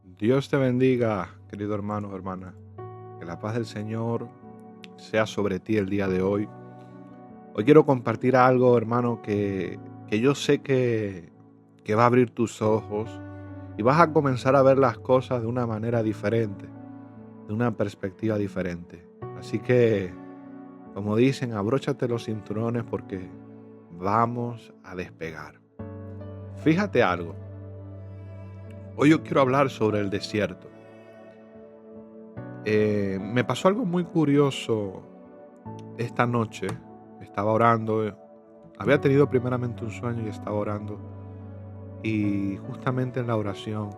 Dios te bendiga, querido hermano o hermana. Que la paz del Señor sea sobre ti el día de hoy. Hoy quiero compartir algo, hermano, que yo sé que va a abrir tus ojos y vas a comenzar a ver las cosas de una manera diferente, de una perspectiva diferente. Así que, como dicen, abróchate los cinturones porque vamos a despegar. Fíjate algo. Hoy yo quiero hablar sobre el desierto. Me pasó algo muy curioso esta noche. Estaba orando, había tenido primeramente un sueño y estaba orando. Y justamente en la oración,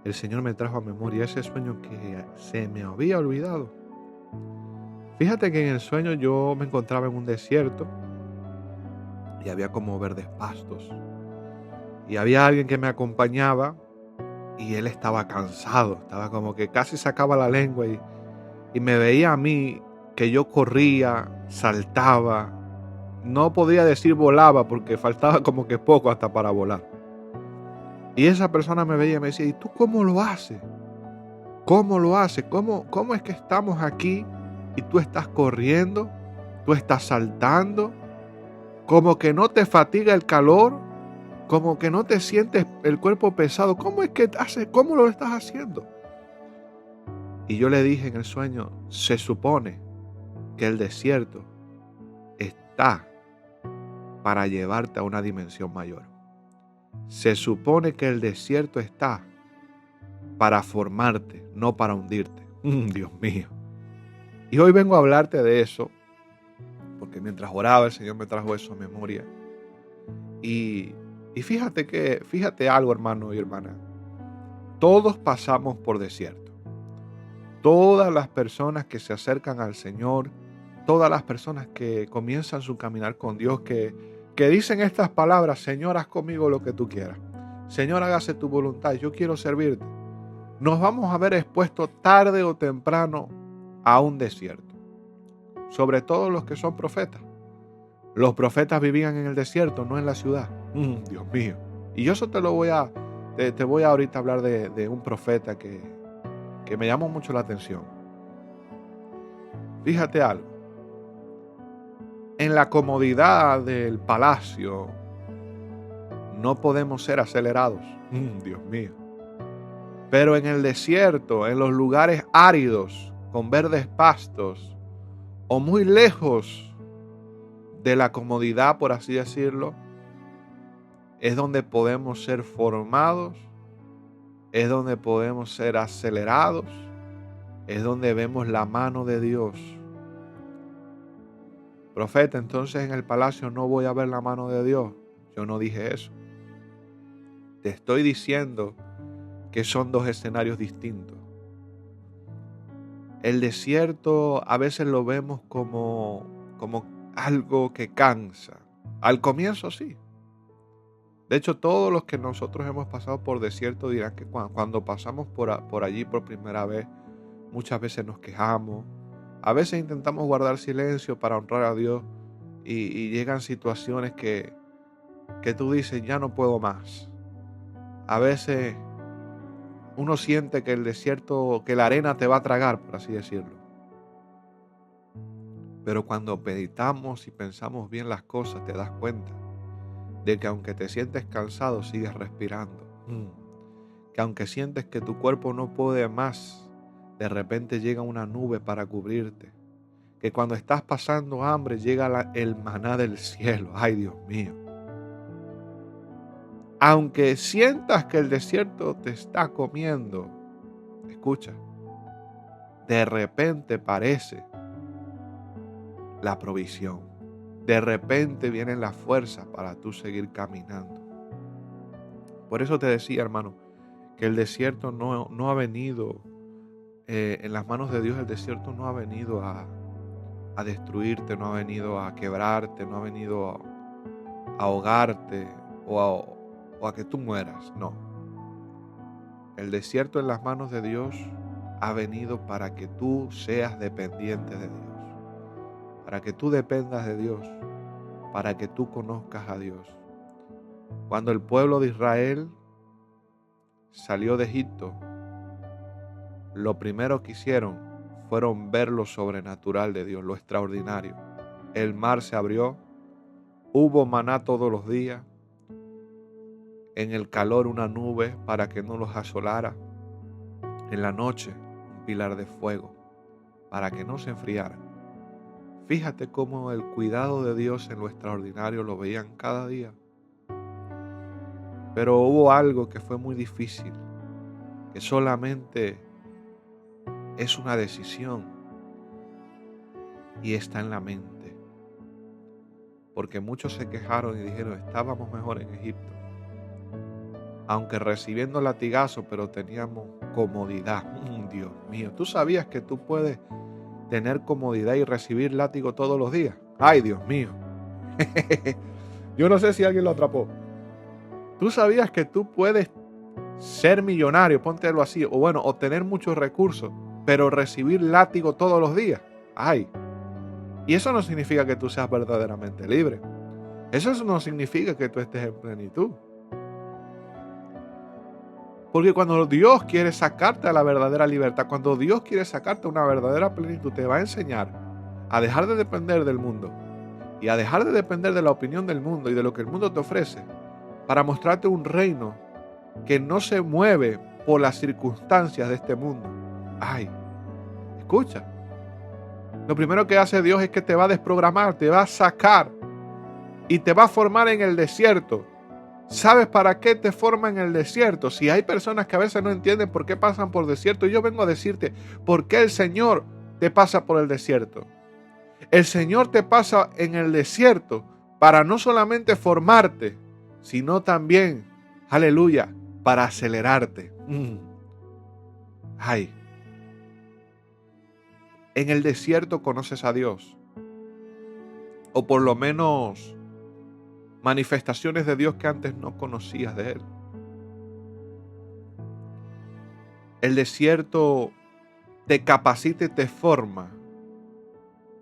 el Señor me trajo a memoria ese sueño que se me había olvidado. Fíjate que en el sueño yo me encontraba en un desierto y había como verdes pastos. Y había alguien que me acompañaba y él estaba cansado, estaba como que casi sacaba la lengua y me veía a mí que yo corría, saltaba, no podía decir volaba porque faltaba como que poco hasta para volar. Y esa persona me veía y me decía, ¿y tú cómo lo haces? ¿Cómo lo haces? ¿Cómo es que estamos aquí y tú estás corriendo? ¿Tú estás saltando? Como que no te fatiga el calor, como que no te sientes el cuerpo pesado. ¿Cómo es que haces? ¿Cómo lo estás haciendo? Y yo le dije en el sueño, se supone que el desierto está para llevarte a una dimensión mayor. Se supone que el desierto está para formarte, no para hundirte. Dios mío. Y hoy vengo a hablarte de eso, porque mientras oraba el Señor me trajo eso a memoria. Y, y fíjate algo, hermano y hermana. Todos pasamos por desierto. Todas las personas que se acercan al Señor, todas las personas que comienzan su caminar con Dios, que dicen estas palabras: Señor, haz conmigo lo que tú quieras. Señor, hágase tu voluntad, yo quiero servirte. Nos vamos a ver expuestos tarde o temprano a un desierto. Sobre todo los que son profetas. Los profetas vivían en el desierto, no en la ciudad. Dios mío. Y yo eso te voy a ahorita hablar de un profeta que me llamó mucho la atención. Fíjate algo. En la comodidad del palacio no podemos ser acelerados. Dios mío. Pero en el desierto, en los lugares áridos, con verdes pastos, o muy lejos de la comodidad, por así decirlo, es donde podemos ser formados, es donde podemos ser acelerados, es donde vemos la mano de Dios. Profeta, entonces en el palacio no voy a ver la mano de Dios. Yo no dije eso. Te estoy diciendo que son dos escenarios distintos. El desierto a veces lo vemos como algo que cansa. Al comienzo sí. De hecho, todos los que nosotros hemos pasado por desierto dirán que cuando pasamos por allí por primera vez, muchas veces nos quejamos. A veces intentamos guardar silencio para honrar a Dios y llegan situaciones que tú dices, ya no puedo más. A veces uno siente que el desierto, que la arena te va a tragar, por así decirlo. Pero cuando meditamos y pensamos bien las cosas, te das cuenta de que aunque te sientes cansado, sigues respirando. Que aunque sientes que tu cuerpo no puede más, de repente llega una nube para cubrirte. Que cuando estás pasando hambre llega el maná del cielo. Ay, Dios mío. Aunque sientas que el desierto te está comiendo, escucha, de repente parece la provisión. De repente vienen las fuerzas para tú seguir caminando. Por eso te decía, hermano, que el desierto no ha venido, en las manos de Dios el desierto no ha venido a destruirte, no ha venido a quebrarte, no ha venido a ahogarte o a que tú mueras, no. El desierto en las manos de Dios ha venido para que tú seas dependiente de Dios, para que tú dependas de Dios, para que tú conozcas a Dios. Cuando el pueblo de Israel salió de Egipto, lo primero que hicieron fueron ver lo sobrenatural de Dios, lo extraordinario. El mar se abrió, hubo maná todos los días, en el calor una nube para que no los asolara, en la noche un pilar de fuego para que no se enfriaran. Fíjate cómo el cuidado de Dios en lo extraordinario lo veían cada día. Pero hubo algo que fue muy difícil, que solamente es una decisión y está en la mente. Porque muchos se quejaron y dijeron, estábamos mejor en Egipto. Aunque recibiendo latigazo, pero teníamos comodidad. Dios mío, ¿tú sabías que tú puedes tener comodidad y recibir látigo todos los días? Ay, Dios mío. Yo no sé si alguien lo atrapó. ¿Tú sabías que tú puedes ser millonario, póntelo así, o bueno, obtener muchos recursos, pero recibir látigo todos los días? Ay. Y eso no significa que tú seas verdaderamente libre. Eso no significa que tú estés en plenitud. Porque cuando Dios quiere sacarte a la verdadera libertad, cuando Dios quiere sacarte a una verdadera plenitud, te va a enseñar a dejar de depender del mundo y a dejar de depender de la opinión del mundo y de lo que el mundo te ofrece, para mostrarte un reino que no se mueve por las circunstancias de este mundo. Ay, escucha. Lo primero que hace Dios es que te va a desprogramar, te va a sacar y te va a formar en el desierto. ¿Sabes para qué te forma en el desierto? Si hay personas que a veces no entienden por qué pasan por desierto, yo vengo a decirte por qué el Señor te pasa por el desierto. El Señor te pasa en el desierto para no solamente formarte, sino también, aleluya, para acelerarte. Ay. En el desierto conoces a Dios, o por lo menos manifestaciones de Dios que antes no conocías de Él. El desierto te capacita y te forma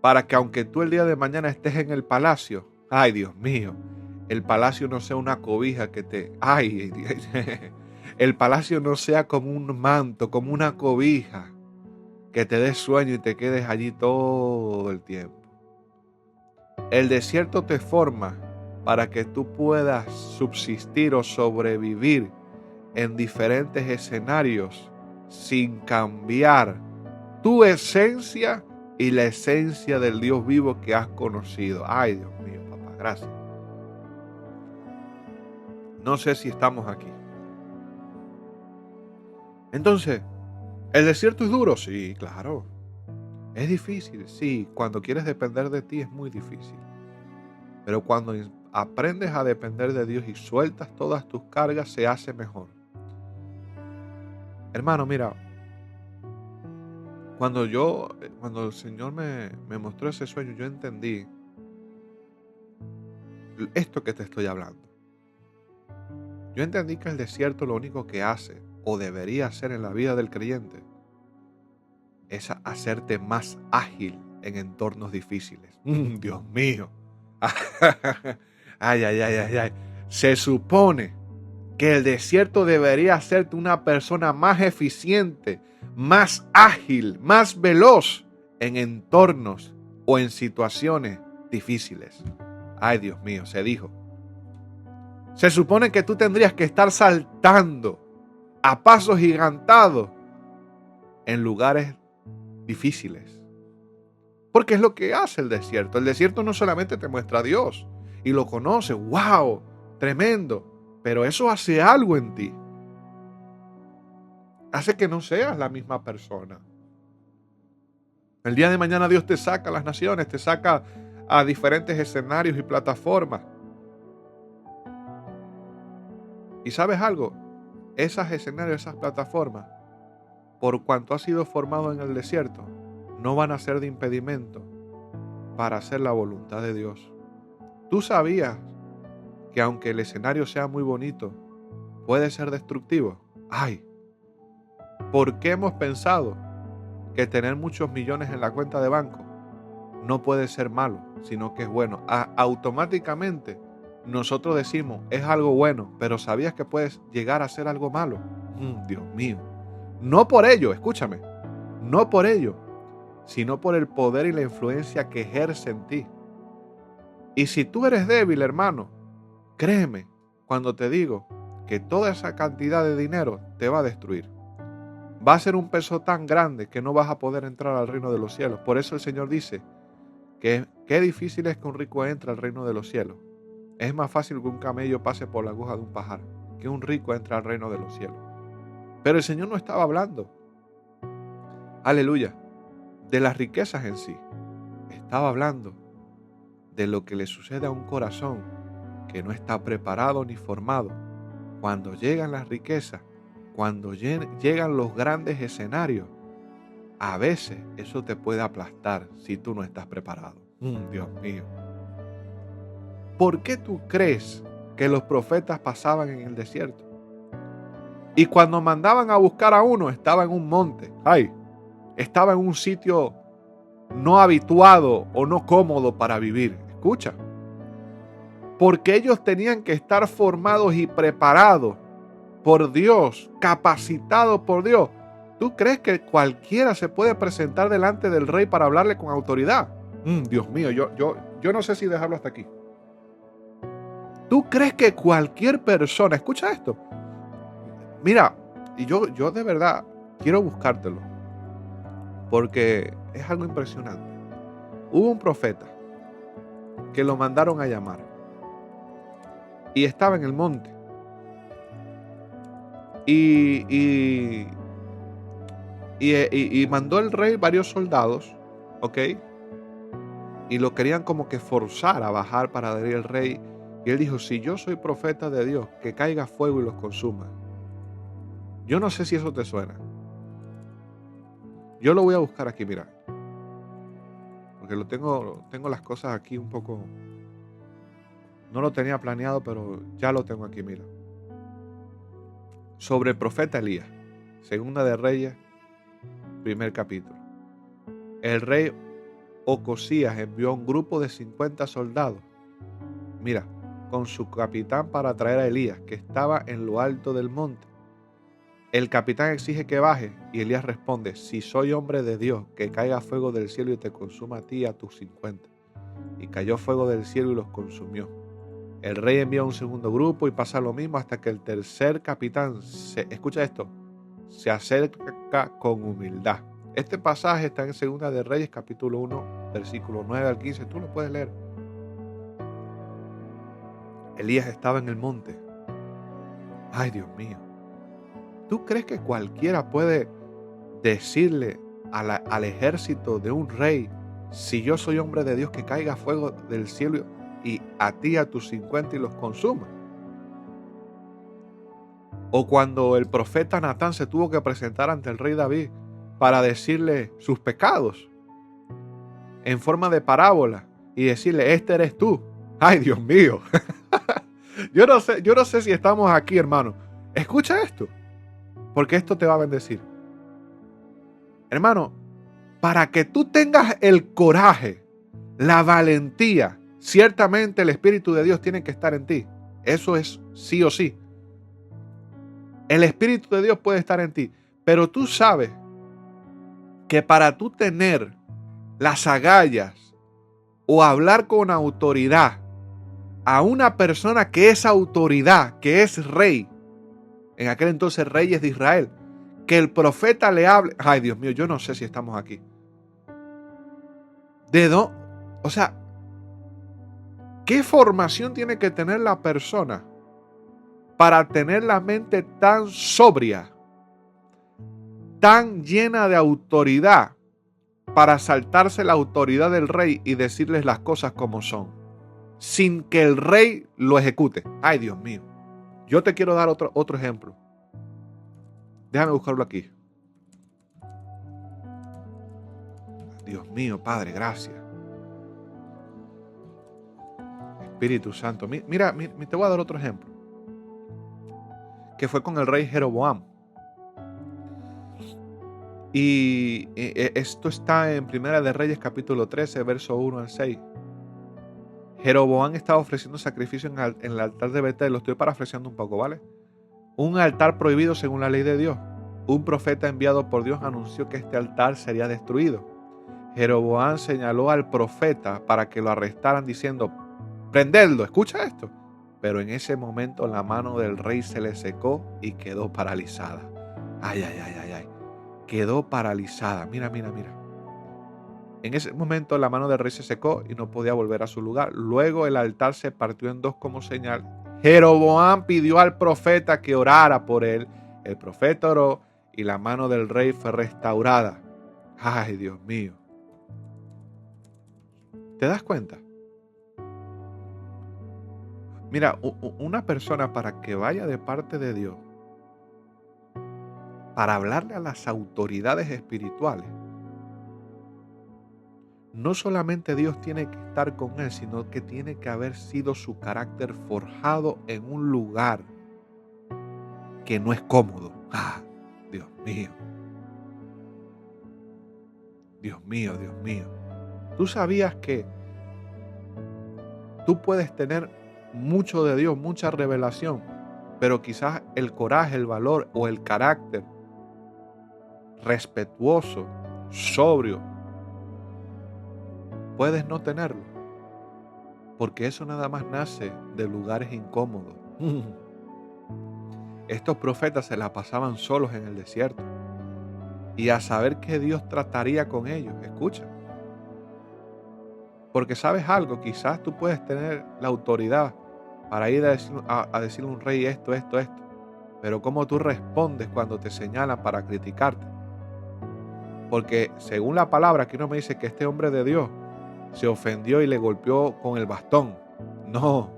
para que aunque tú el día de mañana estés en el palacio, ay Dios mío, el palacio no sea una cobija que te... Ay, el palacio no sea como un manto, como una cobija que te dé sueño y te quedes allí todo el tiempo. El desierto te forma para que tú puedas subsistir o sobrevivir en diferentes escenarios sin cambiar tu esencia y la esencia del Dios vivo que has conocido. Ay, Dios mío, papá, gracias. No sé si estamos aquí. Entonces, ¿el desierto es duro? Sí, claro. ¿Es difícil? Sí. Cuando quieres depender de ti es muy difícil. Pero cuando aprendes a depender de Dios y sueltas todas tus cargas, se hace mejor. Hermano, mira, cuando el Señor me mostró ese sueño, yo entendí esto que te estoy hablando. Yo entendí que el desierto lo único que hace, o debería hacer en la vida del creyente, es hacerte más ágil en entornos difíciles. Dios mío. Ay, ay, ay, ay, ay. Se supone que el desierto debería hacerte una persona más eficiente, más ágil, más veloz en entornos o en situaciones difíciles. Ay, Dios mío, se dijo. Se supone que tú tendrías que estar saltando a pasos gigantados en lugares difíciles. Porque es lo que hace el desierto. El desierto no solamente te muestra a Dios y lo conoces, wow, tremendo, pero eso hace algo en ti. Hace que no seas la misma persona. El día de mañana Dios te saca a las naciones, te saca a diferentes escenarios y plataformas. ¿Y sabes algo? Esos escenarios, esas plataformas, por cuanto has sido formado en el desierto, no van a ser de impedimento para hacer la voluntad de Dios. ¿Tú sabías que aunque el escenario sea muy bonito, puede ser destructivo? ¡Ay! ¿Por qué hemos pensado que tener muchos millones en la cuenta de banco no puede ser malo, sino que es bueno? Automáticamente nosotros decimos, es algo bueno, pero ¿sabías que puedes llegar a ser algo malo? Dios mío. No por ello, escúchame, no por ello, sino por el poder y la influencia que ejerce en ti. Y si tú eres débil, hermano, créeme cuando te digo que toda esa cantidad de dinero te va a destruir. Va a ser un peso tan grande que no vas a poder entrar al reino de los cielos. Por eso el Señor dice que qué difícil es que un rico entre al reino de los cielos. Es más fácil que un camello pase por la aguja de un pajar, que un rico entre al reino de los cielos. Pero el Señor no estaba hablando, aleluya, de las riquezas en sí. Estaba hablando de lo que le sucede a un corazón que no está preparado ni formado. Cuando llegan las riquezas, cuando llegan los grandes escenarios, a veces eso te puede aplastar si tú no estás preparado. Dios mío. ¿Por qué tú crees que los profetas pasaban en el desierto? Y cuando mandaban a buscar a uno, estaba en un monte. Estaba en un sitio no habituado o no cómodo para vivir. Escucha. Porque ellos tenían que estar formados y preparados por Dios, capacitados por Dios. ¿Tú crees que cualquiera se puede presentar delante del rey para hablarle con autoridad? Dios mío, yo no sé si dejarlo hasta aquí. ¿Tú crees que cualquier persona, escucha esto? Mira, y yo de verdad quiero buscártelo, porque es algo impresionante. Hubo un profeta que lo mandaron a llamar y estaba en el monte. Y mandó el rey varios soldados, ¿ok? Y lo querían como que forzar a bajar para dar el rey. Y él dijo, si yo soy profeta de Dios, que caiga fuego y los consuma. Yo no sé si eso te suena. Yo lo voy a buscar aquí, mira. Porque tengo las cosas aquí un poco. No lo tenía planeado, pero ya lo tengo aquí, mira. Sobre el profeta Elías. Segunda de Reyes, primer capítulo. El rey Ocosías envió a un grupo de 50 soldados. Mira, con su capitán para traer a Elías, que estaba en lo alto del monte. El capitán exige que baje y Elías responde, si soy hombre de Dios, que caiga fuego del cielo y te consuma a ti y a tus 50. Y cayó fuego del cielo y los consumió. El rey envía un segundo grupo y pasa lo mismo hasta que el tercer capitán, escucha esto, se acerca con humildad. Este pasaje está en Segunda de Reyes, capítulo 1, versículo 9 al 15. Tú lo puedes leer. Elías estaba en el monte. Ay, Dios mío. ¿Tú crees que cualquiera puede decirle al ejército de un rey, si yo soy hombre de Dios, que caiga fuego del cielo y a ti, a tus 50 y los consuma? O cuando el profeta Natán se tuvo que presentar ante el rey David para decirle sus pecados en forma de parábola y decirle, este eres tú. Ay, Dios mío. Yo no sé si estamos aquí, hermano. Escucha esto, porque esto te va a bendecir. Hermano, para que tú tengas el coraje, la valentía, ciertamente el Espíritu de Dios tiene que estar en ti. Eso es sí o sí. El Espíritu de Dios puede estar en ti, pero tú sabes que para tú tener las agallas o hablar con autoridad a una persona que es autoridad, que es rey, en aquel entonces reyes de Israel, que el profeta le hable, ay Dios mío, yo no sé si estamos aquí. O sea, ¿qué formación tiene que tener la persona para tener la mente tan sobria, tan llena de autoridad, para saltarse la autoridad del rey y decirles las cosas como son, sin que el rey lo ejecute? Ay, Dios mío. Yo te quiero dar otro ejemplo. Déjame buscarlo aquí. Dios mío, Padre, gracias. Espíritu Santo. Mira, te voy a dar otro ejemplo. Que fue con el rey Jeroboam. Y esto está en Primera de Reyes, capítulo 13, verso 1 al 6. Jeroboam estaba ofreciendo sacrificio en el altar de Betel. Lo estoy parafraseando un poco, ¿vale? Un altar prohibido según la ley de Dios. un profeta enviado por Dios anunció que este altar sería destruido. Jeroboam señaló al profeta para que lo arrestaran diciendo: prendedlo, escucha esto. Pero en ese momento la mano del rey se le secó y quedó paralizada. Ay, ay, ay, ay, ay. Quedó paralizada. Mira, mira, mira. En ese momento la mano del rey se secó y no podía volver a su lugar. Luego el altar se partió en dos como señal. Jeroboam pidió al profeta que orara por él. El profeta oró y la mano del rey fue restaurada. Ay, Dios mío. ¿Te das cuenta? Mira, una persona para que vaya de parte de Dios, para hablarle a las autoridades espirituales, no solamente Dios tiene que estar con él, sino que tiene que haber sido su carácter forjado en un lugar que no es cómodo. Ah, Dios mío. Dios mío, Dios mío. ¿Tú sabías que tú puedes tener mucho de Dios, mucha revelación, pero quizás el coraje, el valor o el carácter respetuoso, sobrio, puedes no tenerlo? Porque eso nada más nace de lugares incómodos. Estos profetas se la pasaban solos en el desierto. Y a saber que Dios trataría con ellos. Escucha. Porque sabes algo, quizás tú puedes tener la autoridad para ir a decirle a un rey esto, esto, esto. Pero ¿cómo tú respondes cuando te señalan para criticarte? Porque según la palabra, aquí no me dice que este hombre de Dios se ofendió y le golpeó con el bastón. No,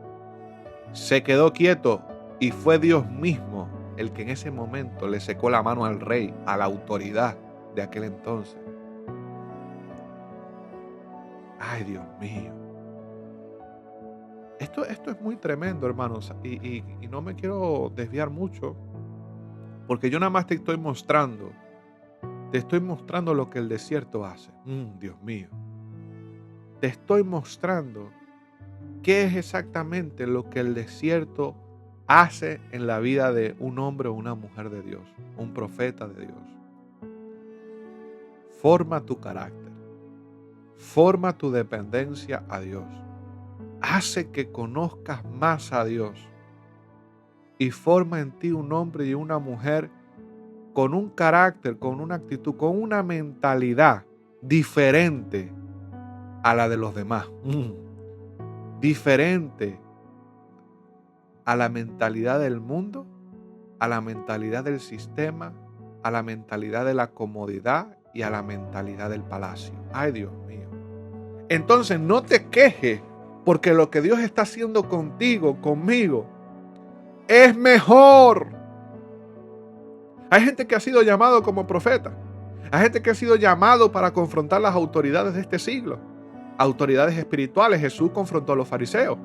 se quedó quieto y fue Dios mismo el que en ese momento le secó la mano al rey, a la autoridad de aquel entonces. Ay, Dios mío. Esto es muy tremendo, hermanos, y no me quiero desviar mucho, porque yo nada más te estoy mostrando lo que el desierto hace. Dios mío. Te estoy mostrando qué es exactamente lo que el desierto hace en la vida de un hombre o una mujer de Dios, un profeta de Dios. Forma tu carácter, forma tu dependencia a Dios, hace que conozcas más a Dios y forma en ti un hombre y una mujer con un carácter, con una actitud, con una mentalidad diferente a la de los demás, diferente a la mentalidad del mundo, a la mentalidad del sistema, a la mentalidad de la comodidad y a la mentalidad del palacio. Ay, Dios mío. Entonces no te quejes, porque lo que Dios está haciendo contigo, conmigo, es mejor. Hay gente que ha sido llamado como profeta. Hay gente que ha sido llamado para confrontar las autoridades de este siglo. Autoridades espirituales. Jesús confrontó a los fariseos.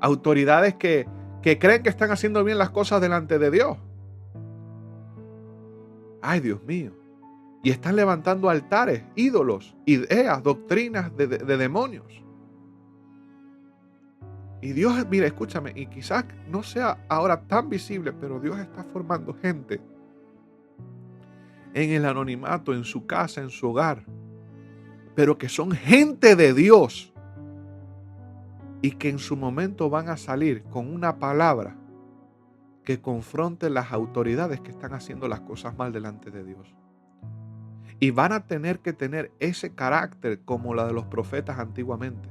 Autoridades que creen que están haciendo bien las cosas delante de Dios. Ay, Dios mío. Y están levantando altares, ídolos, ideas, doctrinas de demonios. Y Dios, mira, escúchame, y quizás no sea ahora tan visible, pero Dios está formando gente en el anonimato, en su casa, en su hogar, pero que son gente de Dios y que en su momento van a salir con una palabra que confronte las autoridades que están haciendo las cosas mal delante de Dios. Y van a tener que tener ese carácter como la de los profetas antiguamente.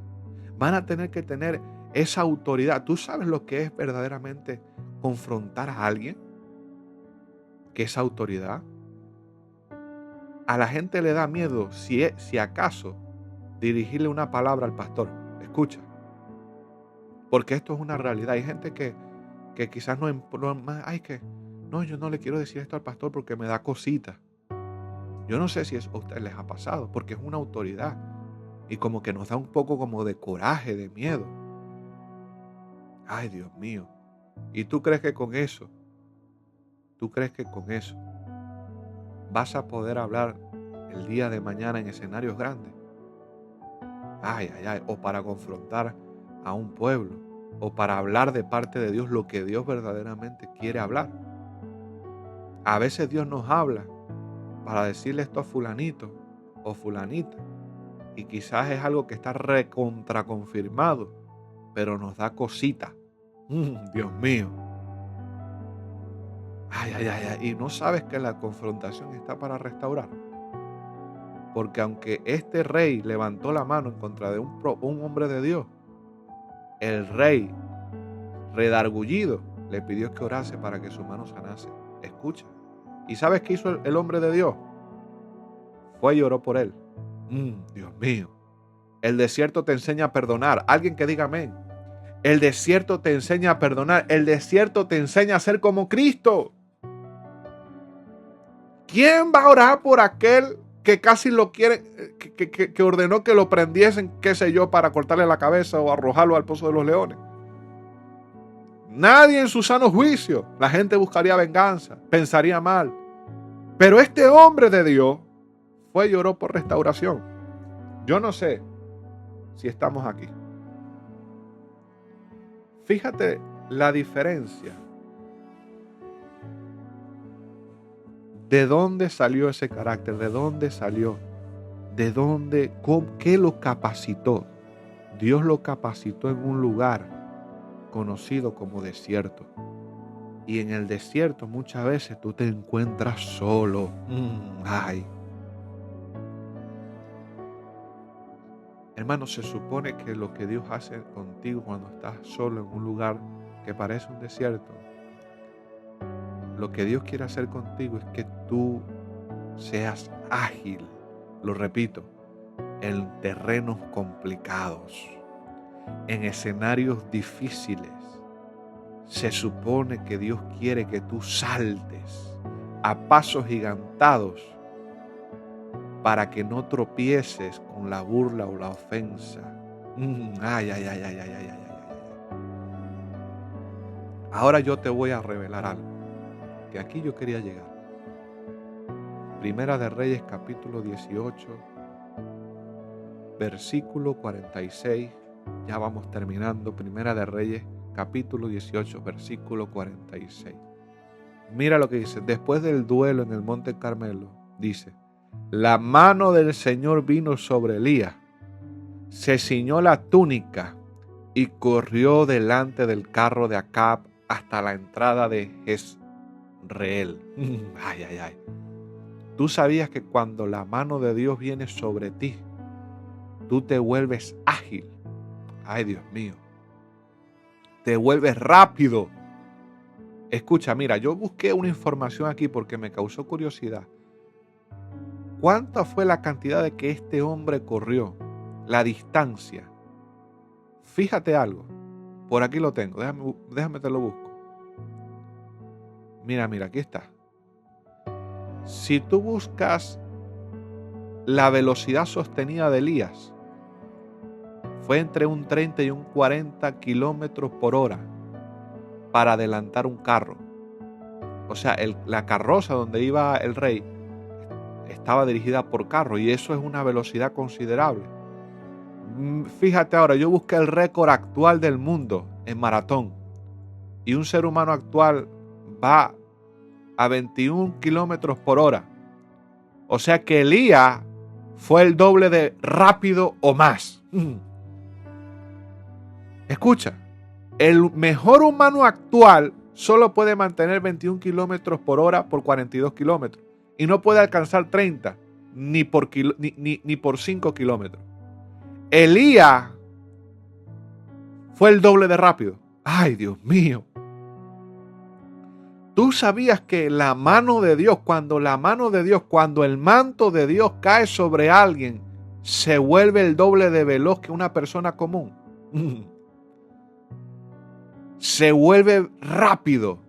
Van a tener que tener esa autoridad. ¿Tú sabes lo que es verdaderamente confrontar a alguien? ¿Qué es autoridad? A la gente le da miedo, si acaso, dirigirle una palabra al pastor. Escucha. Porque esto es una realidad. Hay gente que quizás no, yo no le quiero decir esto al pastor porque me da cosita. Yo no sé si eso a ustedes les ha pasado, porque es una autoridad. Y como que nos da un poco como de coraje, de miedo. Ay, Dios mío. ¿Y tú crees que con eso vas a poder hablar el día de mañana en escenarios grandes? Ay, ay, ay. O para confrontar a un pueblo. O para hablar de parte de Dios lo que Dios verdaderamente quiere hablar. A veces Dios nos habla para decirle esto a fulanito o fulanita. Y quizás es algo que está recontraconfirmado, pero nos da cosita. Dios mío. Ay, ay, ay, ay. Y no sabes que la confrontación está para restaurar. Porque aunque este rey levantó la mano en contra de un hombre de Dios, el rey, redargullido, le pidió que orase para que su mano sanase. Escucha. ¿Y sabes qué hizo el hombre de Dios? Fue y oró por él. Dios mío. El desierto te enseña a perdonar. Alguien que diga amén. El desierto te enseña a perdonar. El desierto te enseña a ser como Cristo. ¿Quién va a orar por aquel que casi lo quiere, que ordenó que lo prendiesen, qué sé yo, para cortarle la cabeza o arrojarlo al pozo de los leones? Nadie en su sano juicio. La gente buscaría venganza, pensaría mal. Pero este hombre de Dios fue y oró por restauración. Yo no sé si estamos aquí. Fíjate la diferencia. ¿De dónde salió ese carácter? ¿De dónde salió? ¿De dónde? ¿Qué lo capacitó? Dios lo capacitó en un lugar conocido como desierto. Y en el desierto muchas veces tú te encuentras solo. Ay. Hermano, se supone que lo que Dios hace contigo cuando estás solo en un lugar que parece un desierto, lo que Dios quiere hacer contigo es que tú seas ágil, lo repito, en terrenos complicados, en escenarios difíciles. Se supone que Dios quiere que tú saltes a pasos gigantados para que no tropieces con la burla o la ofensa. Ay, ay, ay, ay, ay, ay, ay, ay. Ahora yo te voy a revelar algo, que aquí yo quería llegar. Primera de Reyes, capítulo 18, versículo 46. Ya vamos terminando. Primera de Reyes, capítulo 18, versículo 46. Mira lo que dice. Después del duelo en el monte Carmelo, dice: la mano del Señor vino sobre Elías, se ciñó la túnica y corrió delante del carro de Acab hasta la entrada de Jezreel. Ay, ay, ay. Tú sabías que cuando la mano de Dios viene sobre ti, tú te vuelves ágil. Ay, Dios mío. Te vuelves rápido. Escucha, mira, yo busqué una información aquí porque me causó curiosidad. ¿Cuánta fue la cantidad de que este hombre corrió? La distancia. Fíjate algo. Por aquí lo tengo. Déjame te lo busco. Mira, aquí está. Si tú buscas la velocidad sostenida de Elías, fue entre un 30 y un 40 kilómetros por hora para adelantar un carro. O sea, la carroza donde iba el rey estaba dirigida por carro y eso es una velocidad considerable. Fíjate ahora, yo busqué el récord actual del mundo en maratón y un ser humano actual va a 21 kilómetros por hora. O sea que Elías fue el doble de rápido o más. Escucha, el mejor humano actual solo puede mantener 21 kilómetros por hora por 42 kilómetros y no puede alcanzar 30 ni por 5 kilómetros. Elías fue el doble de rápido. Ay, Dios mío. Tú sabías que la mano de Dios, cuando el manto de Dios cae sobre alguien, se vuelve el doble de veloz que una persona común. Se vuelve rápido.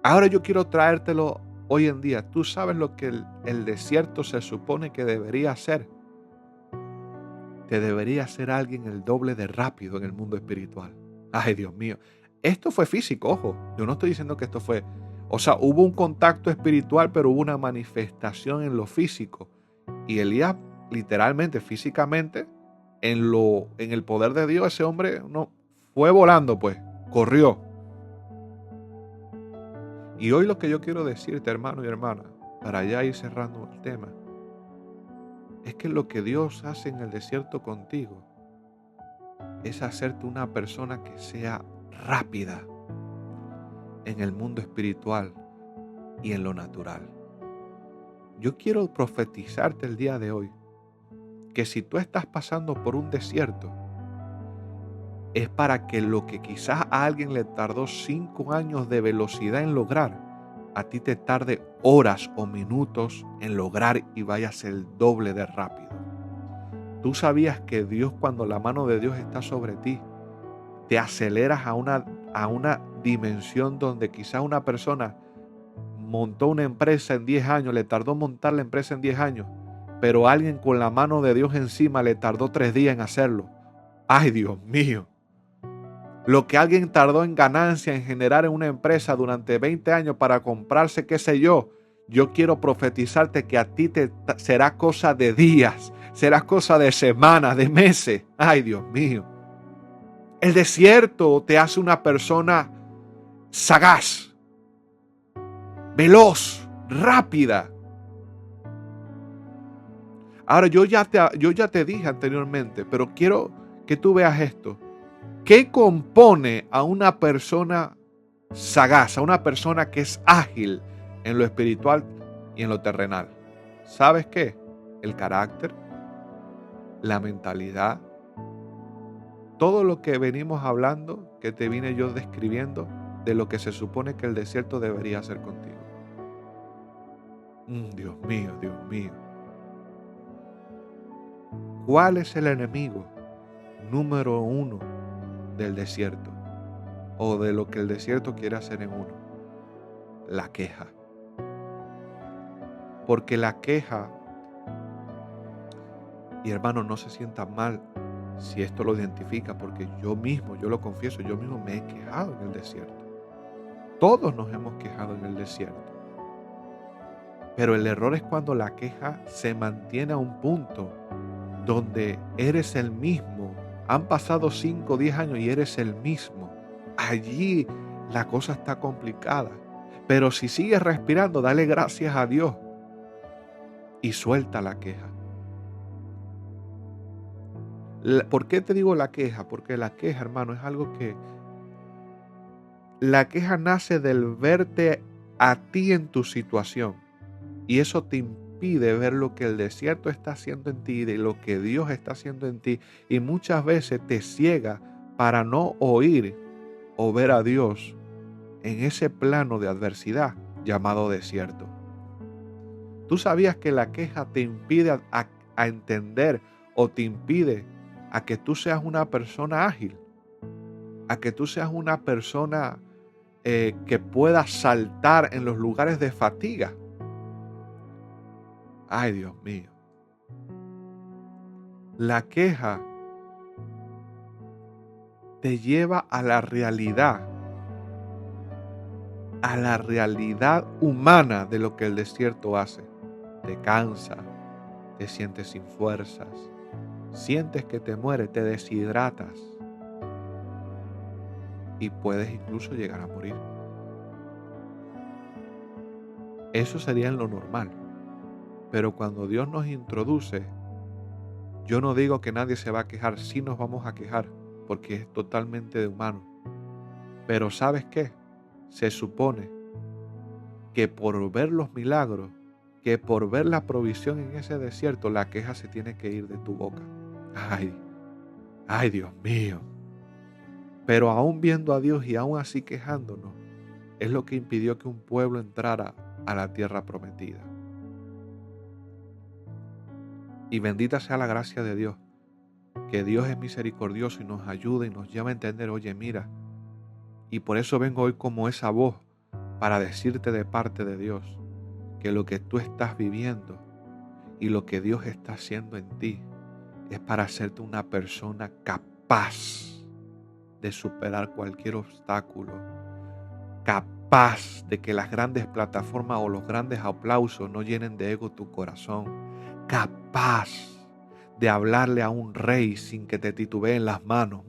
Ahora yo quiero traértelo hoy en día. Tú sabes lo que el desierto se supone que debería hacer. Te debería hacer alguien el doble de rápido en el mundo espiritual. Ay, Dios mío. Esto fue físico, ojo. Yo no estoy diciendo que esto fue... O sea, hubo un contacto espiritual, pero hubo una manifestación en lo físico. Y Elías, literalmente, físicamente, en el poder de Dios, ese hombre no fue volando, pues, corrió. Y hoy lo que yo quiero decirte, hermano y hermana, para ya ir cerrando el tema, es que lo que Dios hace en el desierto contigo es hacerte una persona que sea rápida en el mundo espiritual y en lo natural. Yo quiero profetizarte el día de hoy que si tú estás pasando por un desierto, es para que lo que quizás a alguien le tardó 5 años de velocidad en lograr, a ti te tarde horas o minutos en lograr y vayas el doble de rápido. Tú sabías que Dios, cuando la mano de Dios está sobre ti, te aceleras a una dimensión donde quizás una persona montó una empresa en 10 años, le tardó montar la empresa en 10 años, pero alguien con la mano de Dios encima le tardó 3 días en hacerlo. ¡Ay, Dios mío! Lo que alguien tardó en ganancia, en generar en una empresa durante 20 años para comprarse, qué sé yo quiero profetizarte que a ti será cosa de días, será cosa de semanas, de meses. ¡Ay, Dios mío! El desierto te hace una persona sagaz, veloz, rápida. Ahora, yo ya te dije anteriormente, pero quiero que tú veas esto. ¿Qué compone a una persona sagaz, a una persona que es ágil en lo espiritual y en lo terrenal? ¿Sabes qué? El carácter, la mentalidad, todo lo que venimos hablando, que te vine yo describiendo, de lo que se supone que el desierto debería hacer contigo. Dios mío, Dios mío. ¿Cuál es el enemigo número 1 del desierto? O de lo que el desierto quiere hacer en uno. La queja. Porque la queja, y hermano, no se sientan mal si esto lo identifica, porque yo lo confieso, yo mismo me he quejado en el desierto. Todos nos hemos quejado en el desierto. Pero el error es cuando la queja se mantiene a un punto donde eres el mismo. Han pasado 5 o 10 años y eres el mismo. Allí la cosa está complicada. Pero si sigues respirando, dale gracias a Dios y suelta la queja. ¿Por qué te digo la queja? Porque la queja, hermano, es algo que... La queja nace del verte a ti en tu situación. Y eso te impide ver lo que el desierto está haciendo en ti, de lo que Dios está haciendo en ti. Y muchas veces te ciega para no oír o ver a Dios en ese plano de adversidad llamado desierto. ¿Tú sabías que la queja te impide a entender o te impide a que tú seas una persona ágil? A que tú seas una persona que pueda saltar en los lugares de fatiga. Ay, Dios mío. La queja te lleva a la realidad humana de lo que el desierto hace. Te cansa, te sientes sin fuerzas, sientes que te mueres, te deshidratas y puedes incluso llegar a morir. Eso sería en lo normal. Pero cuando Dios nos introduce, yo no digo que nadie se va a quejar, sí nos vamos a quejar, porque es totalmente de humano. Pero ¿sabes qué? Se supone que por ver los milagros, que por ver la provisión en ese desierto, la queja se tiene que ir de tu boca. Ay, Dios mío. Pero aún viendo a Dios y aún así quejándonos, es lo que impidió que un pueblo entrara a la tierra prometida. Y bendita sea la gracia de Dios, que Dios es misericordioso y nos ayuda y nos lleva a entender, oye, mira, y por eso vengo hoy como esa voz para decirte de parte de Dios que lo que tú estás viviendo y lo que Dios está haciendo en ti es para hacerte una persona capaz de superar cualquier obstáculo, capaz de que las grandes plataformas o los grandes aplausos no llenen de ego tu corazón, capaz de hablarle a un rey sin que te titubeen las manos.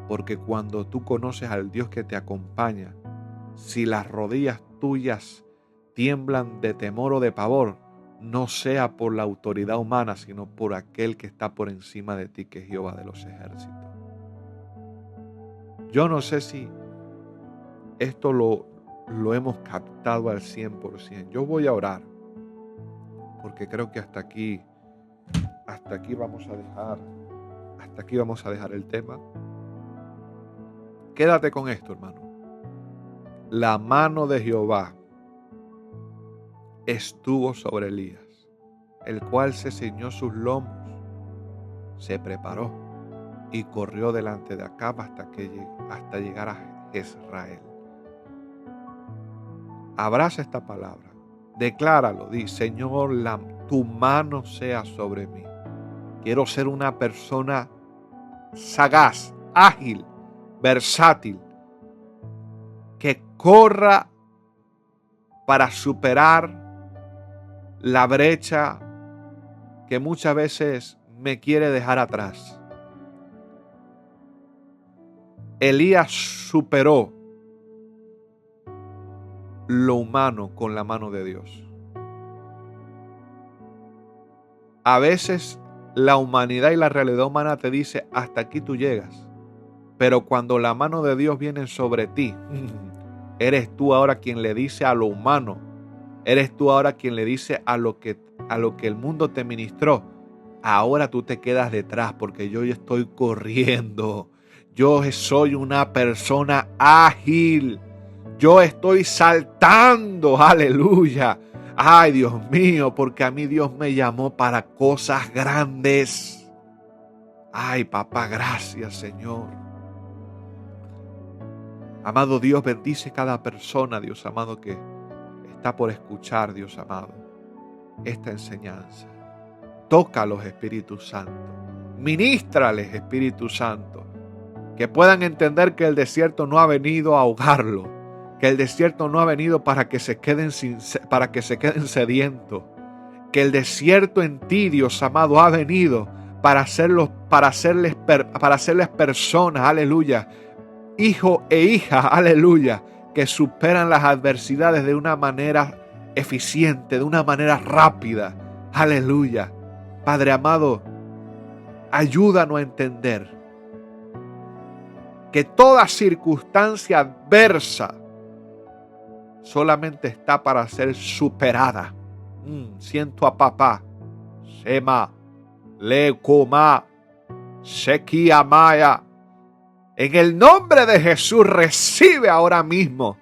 Porque cuando tú conoces al Dios que te acompaña, si las rodillas tuyas tiemblan de temor o de pavor, no sea por la autoridad humana, sino por aquel que está por encima de ti, que es Jehová de los ejércitos. Yo no sé si esto lo hemos captado al 100%. Yo voy a orar, porque creo que hasta aquí vamos a dejar el tema. Quédate con esto, hermano. La mano de Jehová estuvo sobre Elías, el cual se ciñó sus lomos, se preparó y corrió delante de Acab hasta llegar a Jezreel. Abraza esta palabra, decláralo, di: Señor, tu mano sea sobre mí. Quiero ser una persona sagaz, ágil, versátil, que corra para superar la brecha que muchas veces me quiere dejar atrás. Elías superó lo humano con la mano de Dios. A veces la humanidad y la realidad humana te dice: hasta aquí tú llegas. Pero cuando la mano de Dios viene sobre ti, eres tú ahora quien le dice a lo humano, eres tú ahora quien le dice a lo que el mundo te ministró: ahora tú te quedas detrás, porque yo ya estoy corriendo. Yo soy una persona ágil. Yo estoy saltando, aleluya. Ay, Dios mío, porque a mí Dios me llamó para cosas grandes. Ay, papá, gracias, Señor. Amado Dios, bendice cada persona, Dios amado, que está por escuchar, Dios amado, esta enseñanza. Tócalos, Espíritu Santo. Ministrales, Espíritu Santo. Que puedan entender que el desierto no ha venido a ahogarlo. Que el desierto no ha venido para que se queden sedientos. Que el desierto en ti, Dios amado, ha venido para hacerles personas, aleluya, hijo e hija, aleluya, que superan las adversidades de una manera eficiente, de una manera rápida, aleluya. Padre amado, ayúdanos a entender que toda circunstancia adversa solamente está para ser superada. Siento a papá. Sema, Lekoma, Shekiamaya. En el nombre de Jesús, recibe ahora mismo,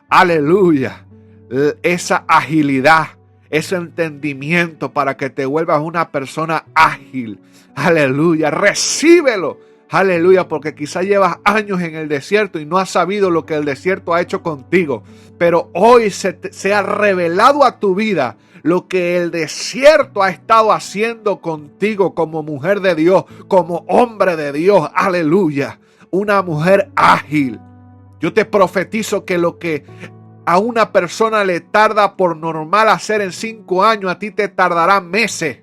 aleluya, esa agilidad, ese entendimiento para que te vuelvas una persona ágil. Aleluya, recíbelo. Aleluya, porque quizá llevas años en el desierto y no has sabido lo que el desierto ha hecho contigo. Pero hoy se ha revelado a tu vida lo que el desierto ha estado haciendo contigo como mujer de Dios, como hombre de Dios. Aleluya, una mujer ágil. Yo te profetizo que lo que a una persona le tarda por normal hacer en 5 años, a ti te tardará meses,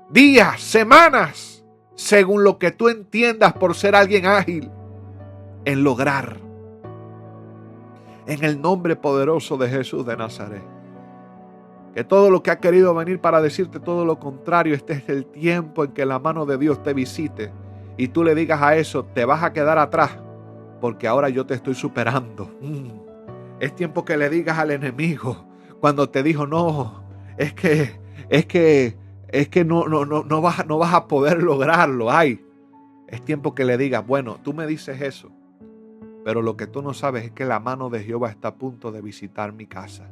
días, semanas, según lo que tú entiendas por ser alguien ágil en lograr. En el nombre poderoso de Jesús de Nazaret. Que todo lo que ha querido venir para decirte todo lo contrario, este es el tiempo en que la mano de Dios te visite y tú le digas a eso: te vas a quedar atrás porque ahora yo te estoy superando. Es tiempo que le digas al enemigo cuando te dijo: no, es que no vas a poder lograrlo. Ay, es tiempo que le digas: bueno, tú me dices eso, pero lo que tú no sabes es que la mano de Jehová está a punto de visitar mi casa.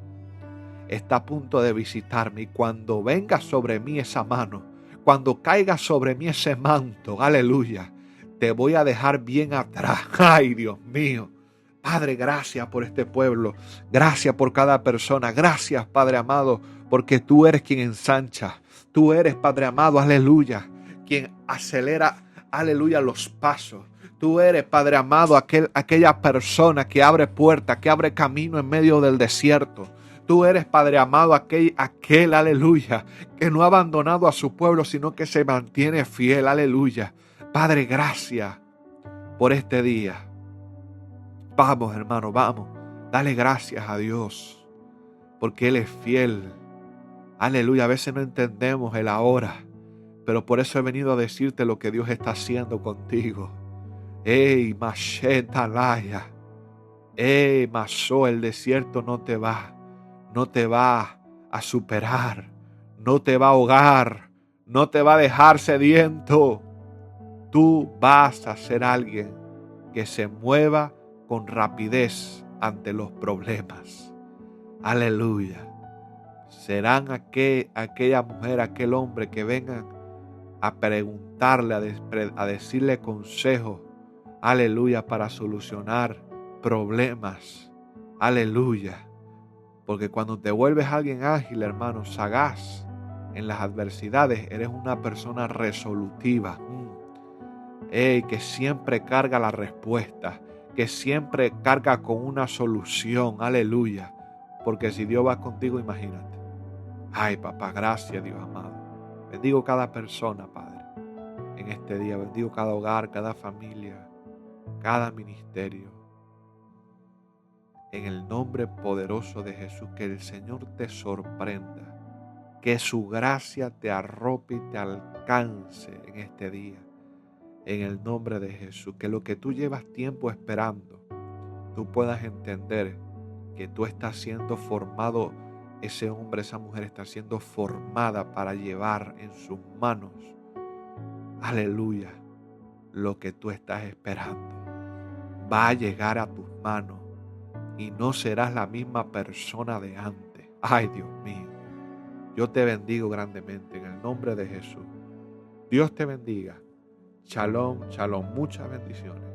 Está a punto de visitarme, y cuando venga sobre mí esa mano, cuando caiga sobre mí ese manto, aleluya, te voy a dejar bien atrás. Ay, Dios mío. Padre, gracias por este pueblo. Gracias por cada persona. Gracias, Padre amado, porque tú eres quien ensancha. Tú eres, Padre amado, aleluya, quien acelera, aleluya, los pasos. Tú eres, Padre amado, aquella persona que abre puertas, que abre camino en medio del desierto. Tú eres, Padre amado, aquel, aleluya, que no ha abandonado a su pueblo, sino que se mantiene fiel, aleluya. Padre, gracias por este día. Vamos, hermano, vamos. Dale gracias a Dios, porque Él es fiel. Aleluya, a veces no entendemos el ahora, pero por eso he venido a decirte lo que Dios está haciendo contigo. Ey, Mashetalaya. Ey, Masó, el desierto no te va a superar, no te va a ahogar, no te va a dejar sediento. Tú vas a ser alguien que se mueva con rapidez ante los problemas. Aleluya. Serán aquella mujer, aquel hombre que vengan a preguntarle, a decirle consejos. Aleluya, para solucionar problemas. Aleluya. Porque cuando te vuelves alguien ágil, hermano, sagaz en las adversidades, eres una persona resolutiva. Que siempre carga la respuesta, que siempre carga con una solución. Aleluya. Porque si Dios va contigo, imagínate. Ay, papá, gracias, Dios amado. Bendigo cada persona, Padre, en este día. Bendigo cada hogar, cada familia, cada ministerio. En el nombre poderoso de Jesús, que el Señor te sorprenda. Que su gracia te arrope y te alcance en este día. En el nombre de Jesús, que lo que tú llevas tiempo esperando, tú puedas entender que tú estás siendo formado, ese hombre, esa mujer está siendo formada para llevar en sus manos, aleluya, lo que tú estás esperando. Va a llegar a tus manos y no serás la misma persona de antes. Ay, Dios mío, yo te bendigo grandemente en el nombre de Jesús. Dios te bendiga. Shalom, shalom, muchas bendiciones.